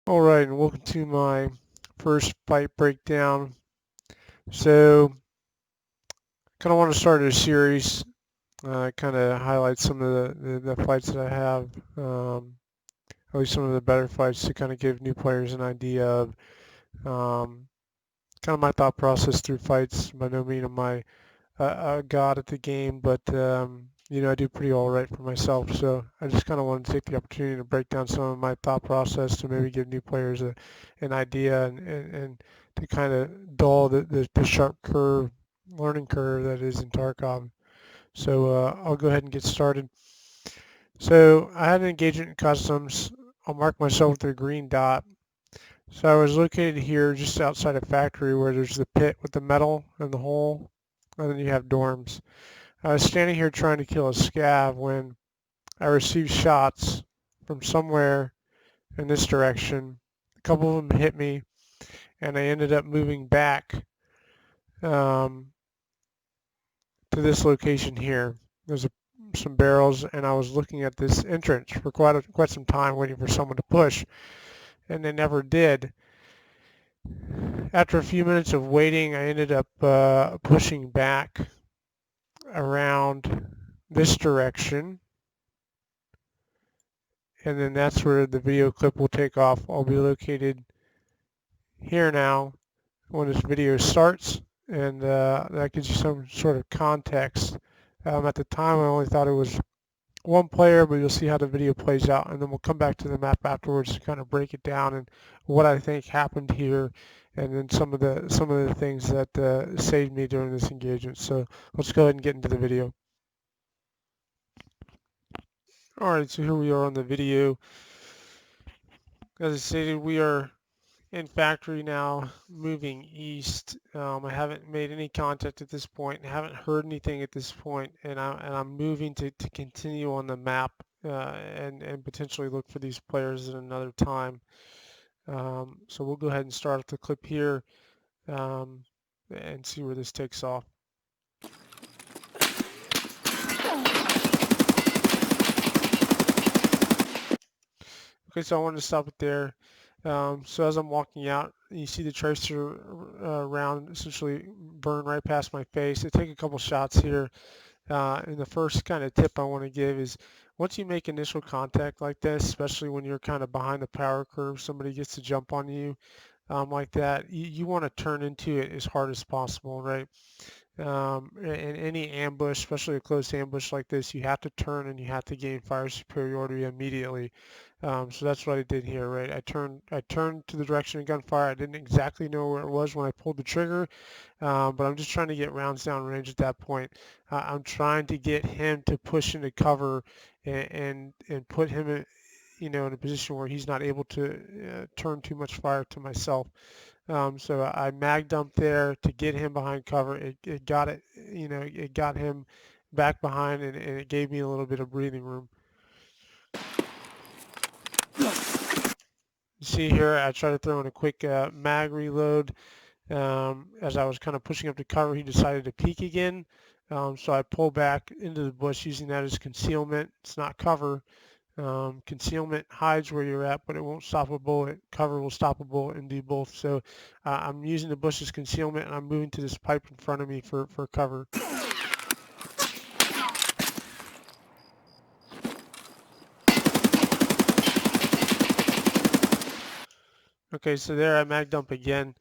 All right, and welcome to my first fight breakdown. So, kind of want to start a series, kind of highlight some of the fights that I have, at least some of the better fights to kind of give new players an idea of um, kind of my thought process through fights. By no means am I a god at the game, but I do pretty all right for myself. So I just kind of wanted to take the opportunity to break down some of my thought process to maybe give new players an idea and to kind of dull the sharp curve, learning curve that is in Tarkov. So I'll go ahead and get started. So I had an engagement in customs. I'll mark myself with a green dot. So I was located here just outside a factory where there's the pit with the metal and the hole, and then you have dorms. I was standing here trying to kill a scav when I received shots from somewhere in this direction. A couple of them hit me, and I ended up moving back um, to this location here. There's some barrels, and I was looking at this entrance for quite some time, waiting for someone to push, and they never did. After a few minutes of waiting, I ended up pushing back around this direction, and then that's where the video clip will take off. I'll be located here now when this video starts, and that gives you some sort of context. At the time, I only thought it was one player, but you'll see how the video plays out, and then we'll come back to the map afterwards to kind of break it down and what I think happened here, and then some of the things that saved me during this engagement. So let's go ahead and get into the video. All right, so here we are on the video. As I stated, we are in factory now, moving east. I haven't made any contact at this point, and haven't heard anything at this point, and I'm moving to continue on the map and potentially look for these players at another time. So we'll go ahead and start the clip here um, and see where this takes off. Okay, so I wanted to stop it there. So as I'm walking out, you see the tracer round essentially burn right past my face. I take a couple shots here. And the first kind of tip I want to give is once you make initial contact like this, especially when you're kind of behind the power curve, somebody gets to jump on you like that, you want to turn into it as hard as possible, right? In any ambush, especially a close ambush like this, you have to turn and you have to gain fire superiority immediately. So that's what I did here, right? I turned to the direction of gunfire. I didn't exactly know where it was when I pulled the trigger, but I'm just trying to get rounds down range at that point. I'm trying to get him to push into cover and put him in a position where he's not able to turn too much fire to myself. So I mag dumped there to get him behind cover. It got it got him back behind, and it gave me a little bit of breathing room. You see here, I tried to throw in a quick mag reload. As I was kind of pushing up to cover, he decided to peek again. So I pulled back into the bush using that as concealment. It's not cover. Concealment hides where you're at, but it won't stop a bullet. Cover will stop a bullet and do both. So I'm using the bush as concealment, and I'm moving to this pipe in front of me for cover. Okay, so there I mag dump again.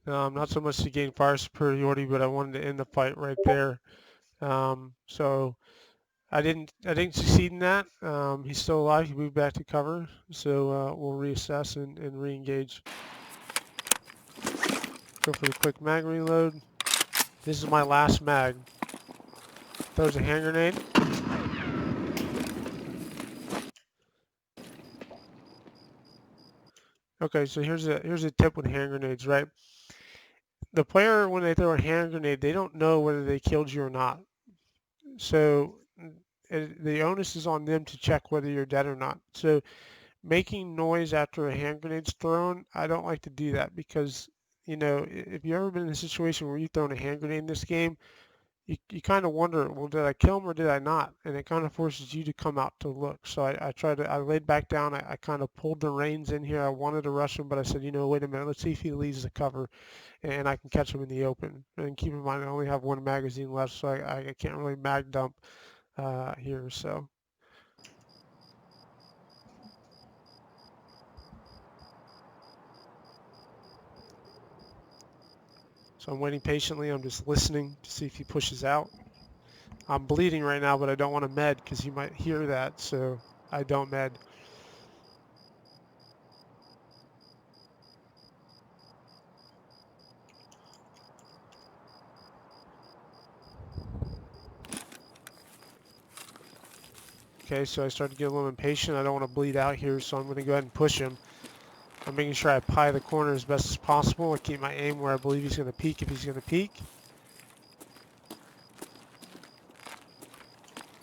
Not so much to gain fire superiority, but I wanted to end the fight right there. So I didn't succeed in that. He's still alive. He moved back to cover. So we'll reassess and re-engage. Go for the quick mag reload. This is my last mag. Throws a hand grenade. Okay, so here's a tip with hand grenades, right? The player, when they throw a hand grenade, they don't know whether they killed you or not. So the onus is on them to check whether you're dead or not. So making noise after a hand grenade's thrown, I don't like to do that because, if you've ever been in a situation where you've thrown a hand grenade in this game, you kind of wonder, well, did I kill him or did I not? And it kind of forces you to come out to look. So I laid back down. I kind of pulled the reins in here. I wanted to rush him, but I said, wait a minute, let's see if he leaves the cover and I can catch him in the open. And keep in mind, I only have one magazine left, so I can't really mag dump here. So I'm waiting patiently. I'm just listening to see if he pushes out. I'm bleeding right now, but I don't want to med because you might hear that, so I don't med. Okay, so I start to get a little impatient. I don't want to bleed out here, so I'm going to go ahead and push him. I'm making sure I pie the corner as best as possible. I keep my aim where I believe he's going to peek if he's going to peek.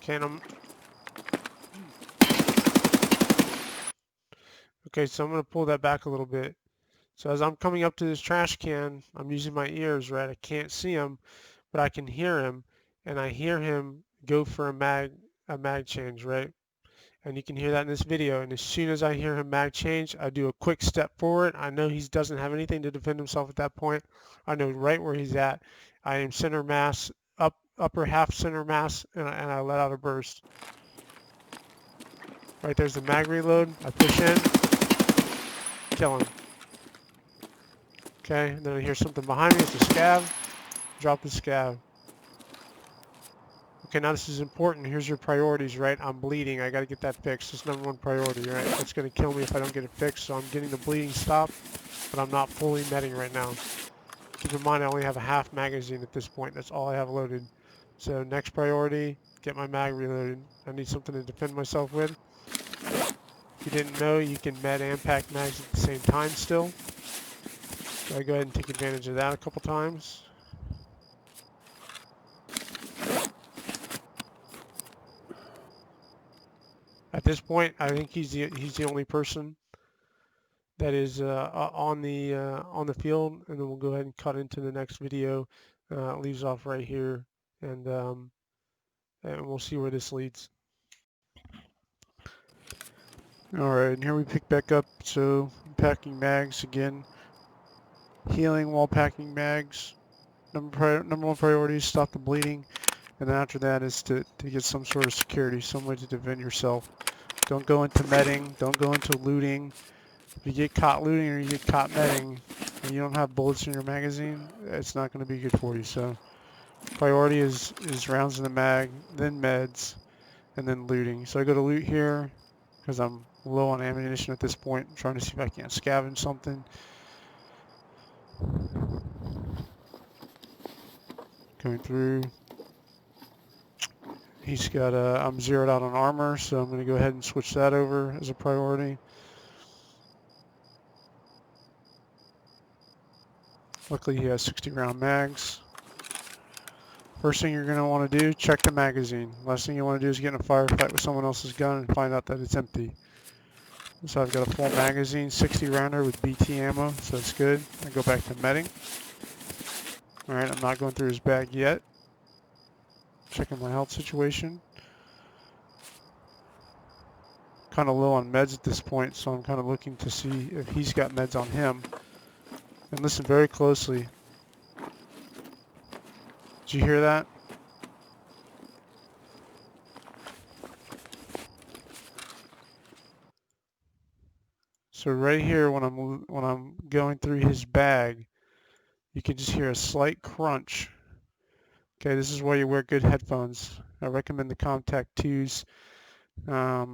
Okay, okay, so I'm going to pull that back a little bit. So as I'm coming up to this trash can, I'm using my ears, right? I can't see him, but I can hear him, and I hear him go for a mag change, right? And you can hear that in this video. And as soon as I hear him mag change, I do a quick step forward. I know he doesn't have anything to defend himself at that point. I know right where he's at. I am center mass, upper half center mass, and I let out a burst. Right there's the mag reload. I push in, kill him. Okay, and then I hear something behind me. It's a scav. Drop the scav. Okay, now this is important. Here's your priorities, right? I'm bleeding. I got to get that fixed. It's number one priority, right? That's going to kill me if I don't get it fixed. So I'm getting the bleeding stopped, but I'm not fully netting right now. Keep in mind, I only have a half magazine at this point. That's all I have loaded. So next priority, get my mag reloaded. I need something to defend myself with. If you didn't know, you can med and pack mags at the same time still. So I go ahead and take advantage of that a couple times. At this point, I think he's the only person that is on the field, and then we'll go ahead and cut into the next video. It leaves off right here, and we'll see where this leads. All right, and here we pick back up. So packing mags again, healing while packing mags. Number one priority is stop the bleeding, and then after that is to get some sort of security, some way to defend yourself. Don't go into medding. Don't go into looting. If you get caught looting or you get caught medding and you don't have bullets in your magazine, it's not going to be good for you. So priority is rounds in the mag, then meds, and then looting. So I go to loot here because I'm low on ammunition at this point. I'm trying to see if I can't scavenge something. Going through. He's got I'm zeroed out on armor, so I'm going to go ahead and switch that over as a priority. Luckily he has 60 round mags. First thing you're going to want to do, check the magazine. Last thing you want to do is get in a firefight with someone else's gun and find out that it's empty. So I've got a full magazine, 60 rounder with BT ammo, so that's good. I go back to medding. Alright, I'm not going through his bag yet. Checking my health situation. Kind of low on meds at this point, so I'm kind of looking to see if he's got meds on him. And listen very closely. Did you hear that? So right here, when I'm going through his bag, you can just hear a slight crunch. Okay, this is why you wear good headphones. I recommend the Contact 2s. I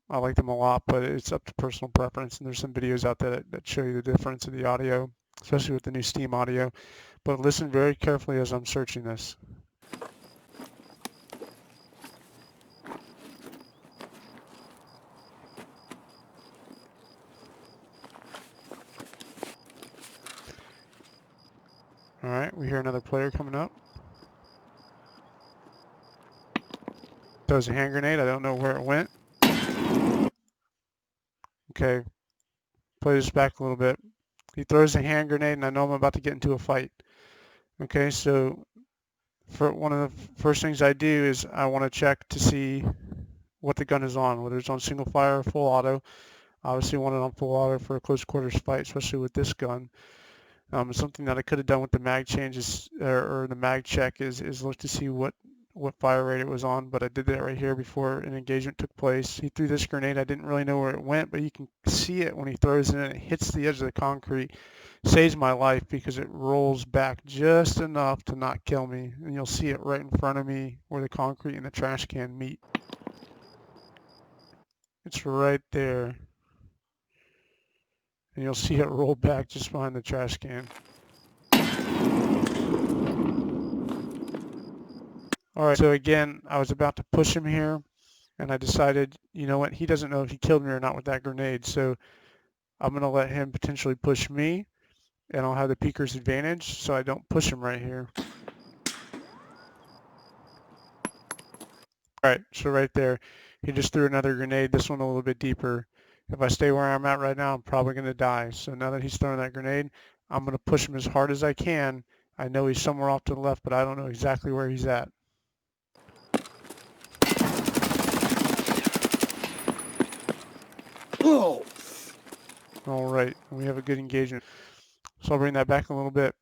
like them a lot, but it's up to personal preference. And there's some videos out there that show you the difference in the audio, especially with the new Steam audio. But listen very carefully as I'm searching this. All right, we hear another player coming up. Throws a hand grenade. I don't know where it went. Okay, play this back a little bit. He throws a hand grenade, and I know I'm about to get into a fight. Okay, so for one of the first things I do is I want to check to see what the gun is on, whether it's on single fire or full auto. Obviously want it on full auto for a close quarters fight, especially with this gun. Something that I could have done with the mag changes or the mag check is look to see what fire rate it was on, but I did that right here before an engagement took place. He threw this grenade. I didn't really know where it went, but you can see it when he throws it and it hits the edge of the concrete. Saves my life because it rolls back just enough to not kill me. And you'll see it right in front of me where the concrete and the trash can meet. It's right there. And you'll see it roll back just behind the trash can. All right, so again, I was about to push him here, and I decided, you know what, he doesn't know if he killed me or not with that grenade, so I'm going to let him potentially push me, and I'll have the peeker's advantage, so I don't push him right here. All right, so right there, he just threw another grenade, this one a little bit deeper. If I stay where I'm at right now, I'm probably going to die. So now that he's throwing that grenade, I'm going to push him as hard as I can. I know he's somewhere off to the left, but I don't know exactly where he's at. Oh. All right, we have a good engagement. So I'll bring that back a little bit.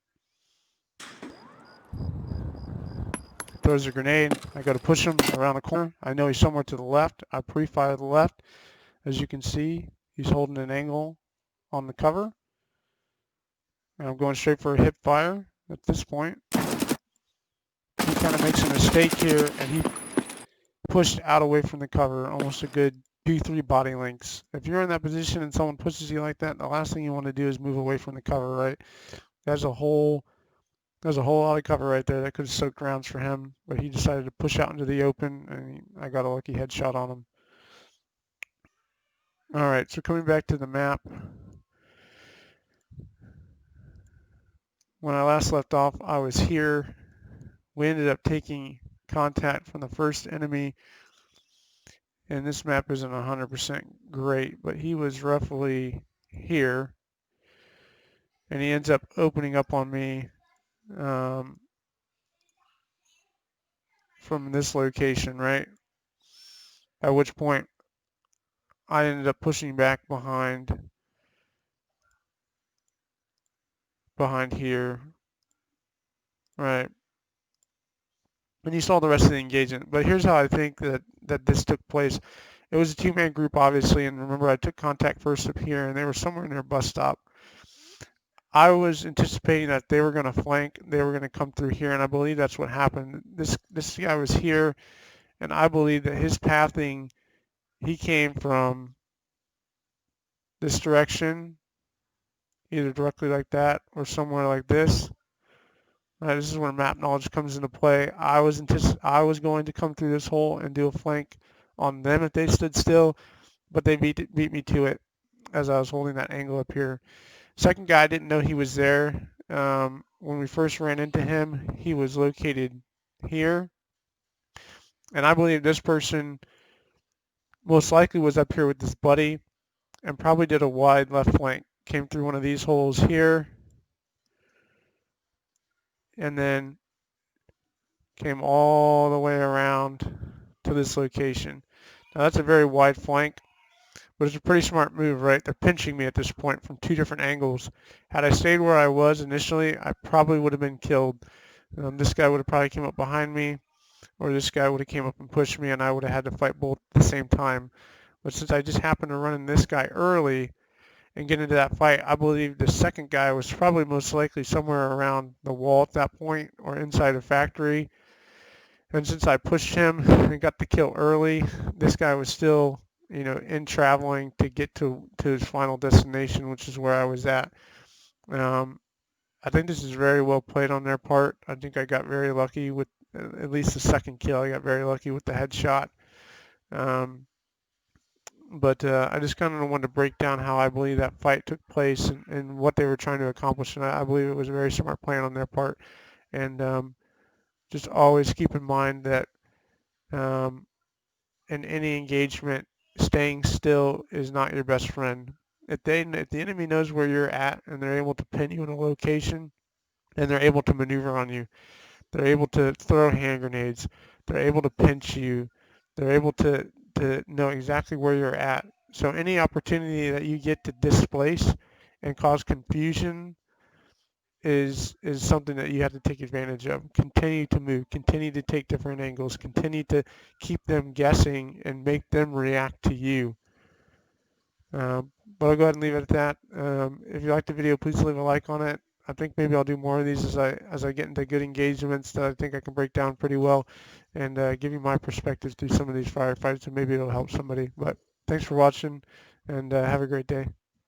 Throws a grenade. I go to push him around the corner. I know he's somewhere to the left. I pre-fire the left. As you can see, he's holding an angle on the cover. And I'm going straight for a hip fire at this point. He kind of makes a mistake here, and he pushed out away from the cover, almost a good 2-3 body lengths. If you're in that position and someone pushes you like that, the last thing you want to do is move away from the cover, right? There's a whole lot of cover right there that could have soaked rounds for him, but he decided to push out into the open, and I got a lucky headshot on him. All right, so coming back to the map, when I last left off, I was here. We ended up taking contact from the first enemy, and this map isn't 100% great, but he was roughly here, and he ends up opening up on me from this location, right? At which point I ended up pushing back behind here, right? And you saw the rest of the engagement. But here's how I think that this took place. It was a two-man group, obviously, and remember I took contact first up here, and they were somewhere near a bus stop. I was anticipating that they were going to flank, they were going to come through here, and I believe that's what happened. This guy was here, and I believe that his pathing, he came from this direction, either directly like that or somewhere like this. This is where map knowledge comes into play. I was going to come through this hole and do a flank on them if they stood still, but they beat me to it as I was holding that angle up here. Second guy, I didn't know he was there. When we first ran into him, he was located here, and I believe this person most likely was up here with this buddy and probably did a wide left flank. Came through one of these holes here, and then came all the way around to this location. Now that's a very wide flank, but it's a pretty smart move, right? They're pinching me at this point from two different angles. Had I stayed where I was initially, I probably would have been killed. This guy would have probably came up behind me, or this guy would have came up and pushed me, and I would have had to fight both at the same time. But since I just happened to run in this guy early and get into that fight, I believe the second guy was probably most likely somewhere around the wall at that point or inside a factory. And since I pushed him and got the kill early, this guy was still, in traveling to get to his final destination, which is where I was at. I think this is very well played on their part. I think I got very lucky with at least the second kill. I got very lucky with the headshot. But I just kind of wanted to break down how I believe that fight took place and what they were trying to accomplish. And I believe it was a very smart plan on their part. And just always keep in mind that in any engagement, staying still is not your best friend. If the enemy knows where you're at and they're able to pin you in a location and they're able to maneuver on you, They're able to throw hand grenades. They're able to pinch you. They're able to know exactly where you're at. So any opportunity that you get to displace and cause confusion is something that you have to take advantage of. Continue to move, continue to take different angles, continue to keep them guessing and make them react to you. But I'll go ahead and leave it at that. If you like the video, please leave a like on it. I think maybe I'll do more of these as I get into good engagements that I think I can break down pretty well and give you my perspectives through some of these firefights, and maybe it'll help somebody. But thanks for watching, and have a great day.